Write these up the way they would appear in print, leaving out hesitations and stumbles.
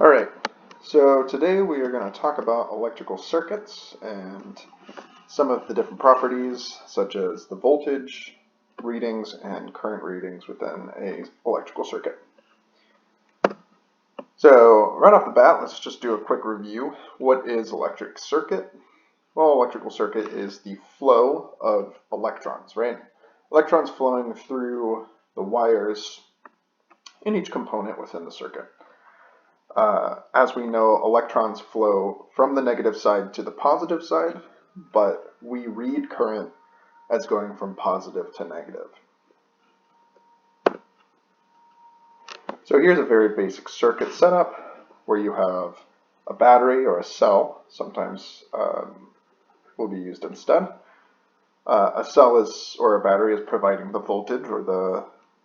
Alright, so today we are going to talk about electrical circuits and some of the different properties such as the voltage readings and current readings within an electrical circuit. So right off the bat, let's just do a quick review. What is electric circuit? Well, electrical circuit is the flow of electrons, right? Electrons flowing through the wires in each component within the circuit. As we know, electrons flow from the negative side to the positive side, but we read current as going from positive to negative. So here's a very basic circuit setup where you have a battery or a cell, sometimes will be used instead. A cell or a battery is providing the voltage or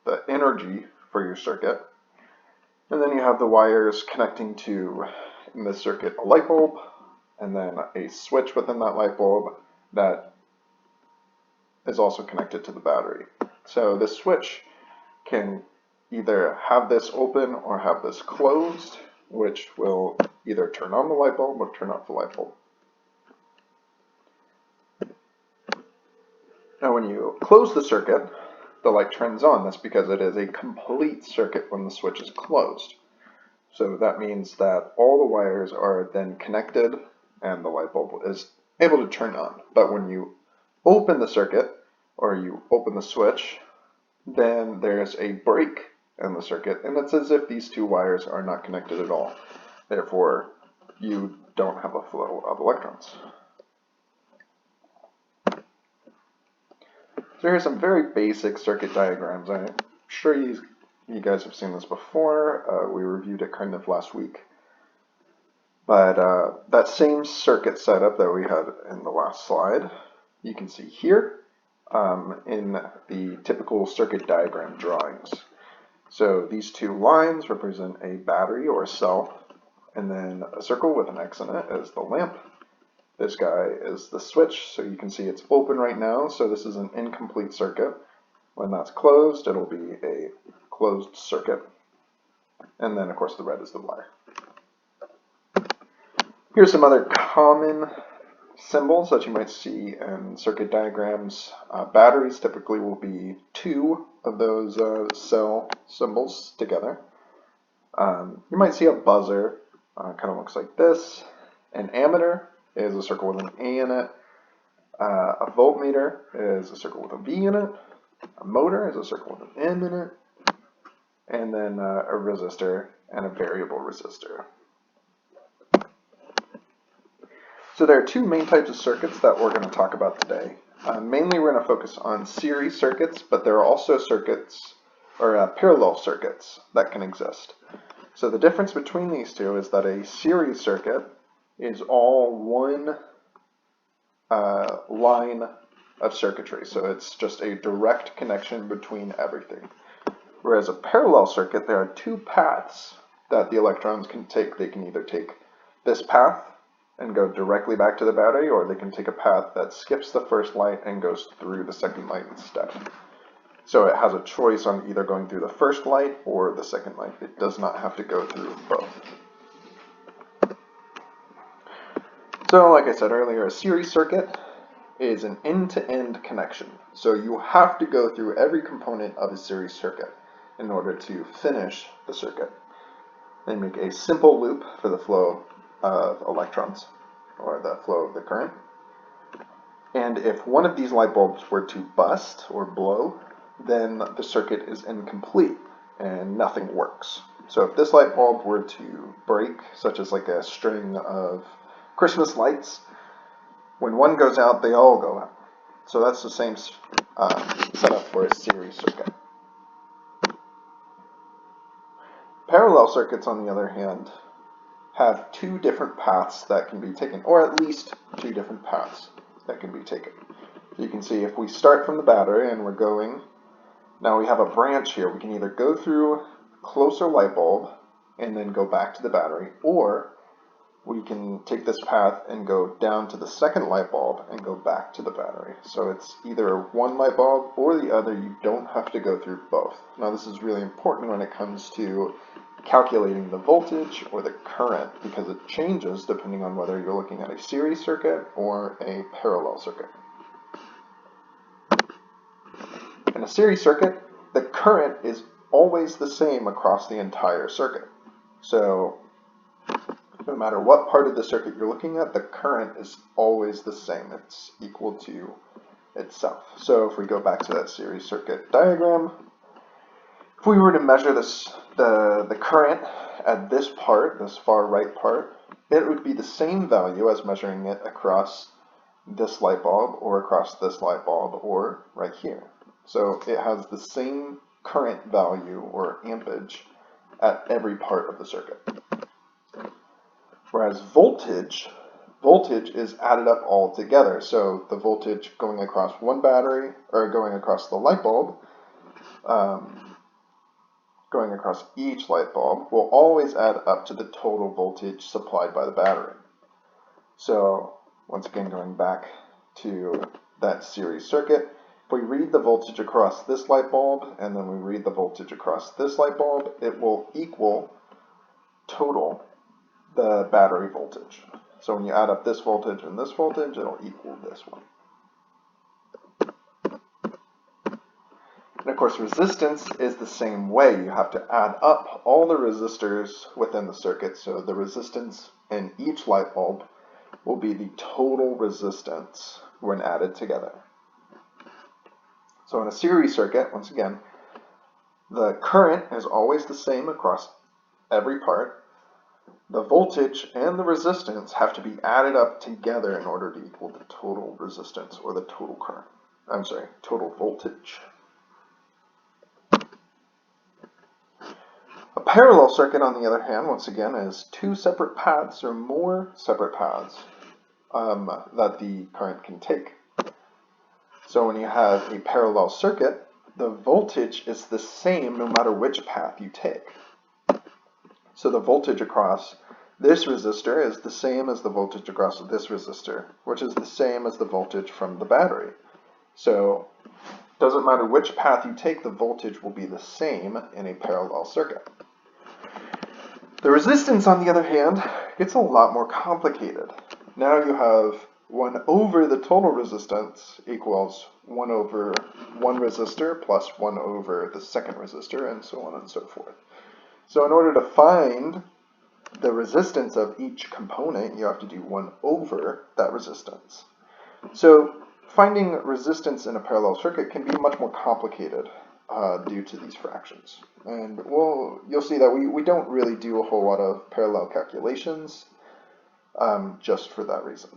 the energy for your circuit. And then you have the wires connecting to, in this circuit, a light bulb, and then a switch within that light bulb that is also connected to the battery. So this switch can either have this open or have this closed, which will either turn on the light bulb or turn off the light bulb. Now when you close the circuit, the light turns on. That's because it is a complete circuit when the switch is closed. So that means that all the wires are then connected and the light bulb is able to turn on. But when you open the circuit or you open the switch, then there's a break in the circuit, and it's as if these two wires are not connected at all. Therefore, you don't have a flow of electrons. So here's some very basic circuit diagrams. I'm sure you guys have seen this before. We reviewed it kind of last week. But that same circuit setup that we had in the last slide, you can see here in the typical circuit diagram drawings. So these two lines represent a battery or a cell, and then a circle with an X in it is the lamp. This guy is the switch, so you can see it's open right now, so this is an incomplete circuit. When that's closed, it'll be a closed circuit. And then, of course, the red is the wire. Here's some other common symbols that you might see in circuit diagrams. Batteries typically will be two of those cell symbols together. You might see a buzzer, kind of looks like this. An ammeter is a circle with an A in it. A voltmeter is a circle with a V in it. A motor is a circle with an M in it. And then a resistor and a variable resistor. So there are two main types of circuits that we're going to talk about today. Mainly we're going to focus on series circuits, but there are also circuits or parallel circuits that can exist. So the difference between these two is that a series circuit is all one line of circuitry. So it's just a direct connection between everything. Whereas a parallel circuit, there are two paths that the electrons can take. They can either take this path and go directly back to the battery, or they can take a path that skips the first light and goes through the second light instead. So it has a choice on either going through the first light or the second light. It does not have to go through both. So like I said earlier, a series circuit is an end-to-end connection. So you have to go through every component of a series circuit in order to finish the circuit. They make a simple loop for the flow of electrons, or the flow of the current. And if one of these light bulbs were to bust or blow, then the circuit is incomplete and nothing works. So if this light bulb were to break, such as like a string of Christmas lights, when one goes out, they all go out. So that's the same setup for a series circuit. Parallel circuits, on the other hand, have two different paths that can be taken, or at least two different paths that can be taken. So you can see if we start from the battery and we're going, now we have a branch here. We can either go through closer light bulb and then go back to the battery, or we can take this path and go down to the second light bulb and go back to the battery. So it's either one light bulb or the other. You don't have to go through both. Now this is really important when it comes to calculating the voltage or the current, because it changes depending on whether you're looking at a series circuit or a parallel circuit. In a series circuit, the current is always the same across the entire circuit. So no matter what part of the circuit you're looking at, the current is always the same. It's equal to itself. So if we go back to that series circuit diagram, if we were to measure the current at this part, this far right part, it would be the same value as measuring it across this light bulb or across this light bulb or right here. So it has the same current value or ampage at every part of the circuit. Whereas voltage is added up all together. So the voltage going across one battery, or going across the light bulb, going across each light bulb, will always add up to the total voltage supplied by the battery. So once again, going back to that series circuit, if we read the voltage across this light bulb, and then we read the voltage across this light bulb, it will equal total the battery voltage. So when you add up this voltage and this voltage, it'll equal this one. And of course, resistance is the same way. You have to add up all the resistors within the circuit. So the resistance in each light bulb will be the total resistance when added together. So in a series circuit, once again, the current is always the same across every part. The voltage and the resistance have to be added up together in order to equal the total resistance or the total current. I'm sorry, total voltage. A parallel circuit, on the other hand, once again, is two separate paths or more separate paths that the current can take. So when you have a parallel circuit, the voltage is the same no matter which path you take. So the voltage across this resistor is the same as the voltage across this resistor, which is the same as the voltage from the battery. So it doesn't matter which path you take, the voltage will be the same in a parallel circuit. The resistance, on the other hand, gets a lot more complicated. Now you have 1 over the total resistance equals 1 over one resistor plus 1 over the second resistor, and so on and so forth. So in order to find the resistance of each component, you have to do 1 over that resistance. So finding resistance in a parallel circuit can be much more complicated due to these fractions. And you'll see that we don't really do a whole lot of parallel calculations just for that reason.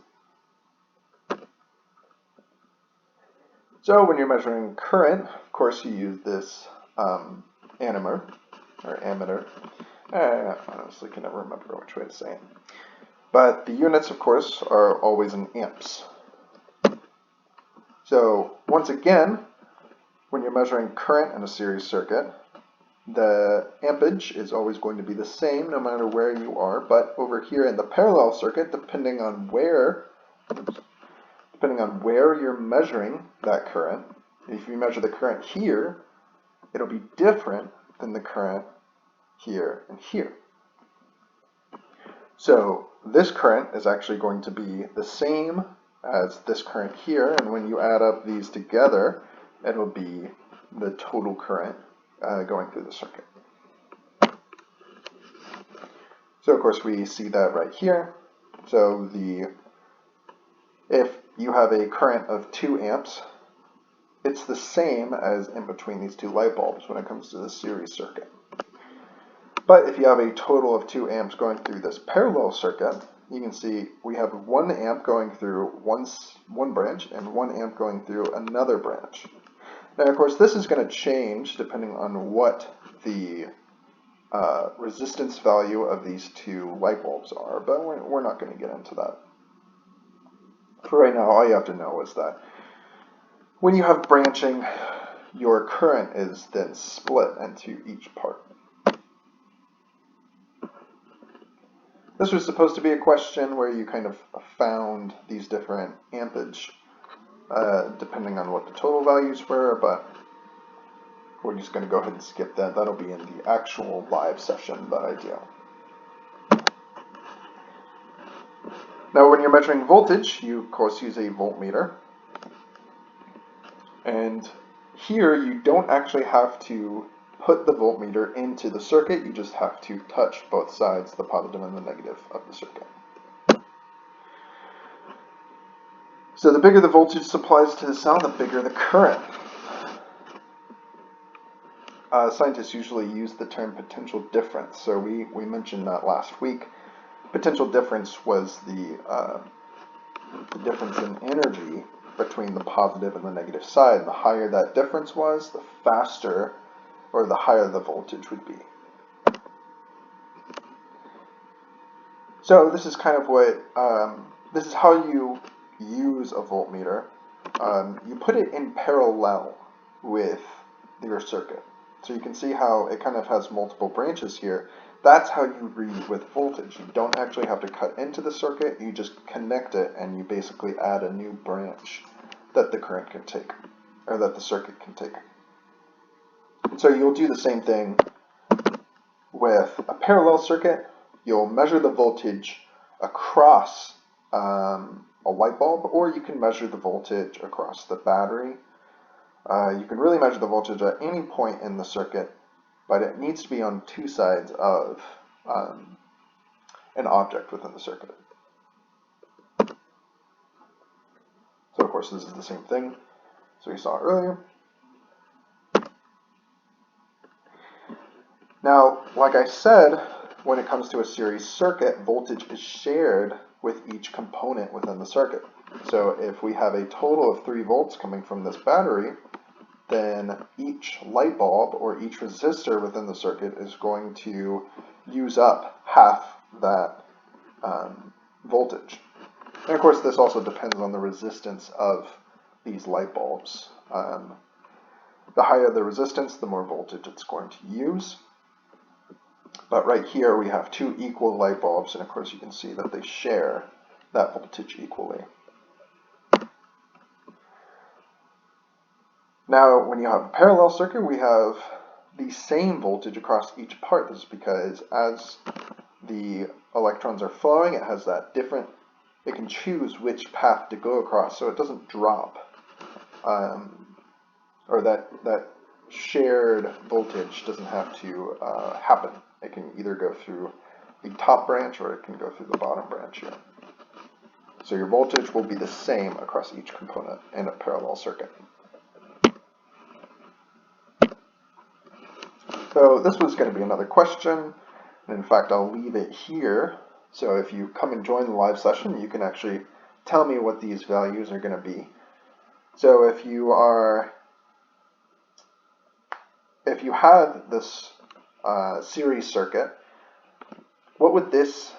So when you're measuring current, of course you use this ammeter, or ammeter. I honestly can never remember which way to say it. But the units, of course, are always in amps. So once again, when you're measuring current in a series circuit, the ampage is always going to be the same no matter where you are. But over here in the parallel circuit, depending on where you're measuring that current, if you measure the current here, it'll be different than the current here and here. So this current is actually going to be the same as this current here, and when you add up these together, it'll be the total current going through the circuit. So of course we see that right here. So if you have a current of 2 amps, it's the same as in between these two light bulbs when it comes to the series circuit. But if you have a total of 2 amps going through this parallel circuit, you can see we have 1 amp going through one branch and 1 amp going through another branch. Now, of course, this is going to change depending on what the resistance value of these two light bulbs are, but we're not going to get into that. For right now, all you have to know is that when you have branching, your current is then split into each part. This was supposed to be a question where you kind of found these different ampage depending on what the total values were, but we're just going to go ahead and skip that. That'll be in the actual live session that I do. Now when you're measuring voltage, you of course use a voltmeter. And here you don't actually have to put the voltmeter into the circuit, you just have to touch both sides, the positive and the negative of the circuit. So the bigger the voltage supplies to the cell, the bigger the current. Scientists usually use the term potential difference. So we mentioned that last week. Potential difference was the difference in energy between the positive and the negative side. The higher that difference was, the faster or the higher the voltage would be. So this is kind of what, this is how you use a voltmeter. You put it in parallel with your circuit. So you can see how it kind of has multiple branches here. That's how you read with voltage. You don't actually have to cut into the circuit, you just connect it and you basically add a new branch that the current can take, or that the circuit can take. And so you'll do the same thing with a parallel circuit. You'll measure the voltage across a light bulb, or you can measure the voltage across the battery. You can really measure the voltage at any point in the circuit, but it needs to be on two sides of an object within the circuit. So of course this is the same thing as we saw earlier. Now, like I said, when it comes to a series circuit, voltage is shared with each component within the circuit. So if we have a total of 3 volts coming from this battery, then each light bulb or each resistor within the circuit is going to use up half that voltage. And of course this also depends on the resistance of these light bulbs. The higher the resistance, the more voltage it's going to use. But right here we have 2 equal light bulbs, and of course you can see that they share that voltage equally. Now, when you have a parallel circuit, we have the same voltage across each part. This is because as the electrons are flowing, it has that different, it can choose which path to go across, so it doesn't drop, or that shared voltage doesn't have to happen. It can either go through the top branch or it can go through the bottom branch here. So your voltage will be the same across each component in a parallel circuit. So this was going to be another question, and in fact I'll leave it here. So if you come and join the live session, you can actually tell me what these values are going to be. So if you have this series circuit, what would this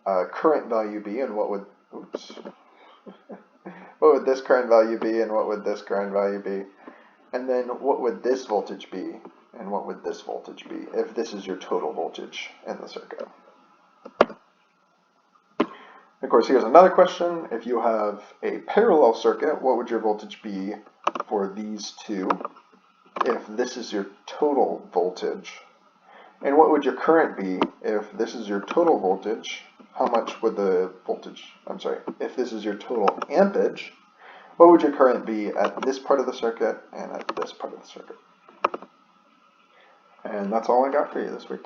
current value be, and what would what would this current value be, and what would this current value be? And then what would this voltage be, and what would this voltage be, if this is your total voltage in the circuit? Of course, here's another question. If you have a parallel circuit, what would your voltage be for these two, if this is your total voltage? And what would your current be if this is your total voltage? How much would the voltage, if this is your total ampage, what would your current be at this part of the circuit and at this part of the circuit? And that's all I got for you this week.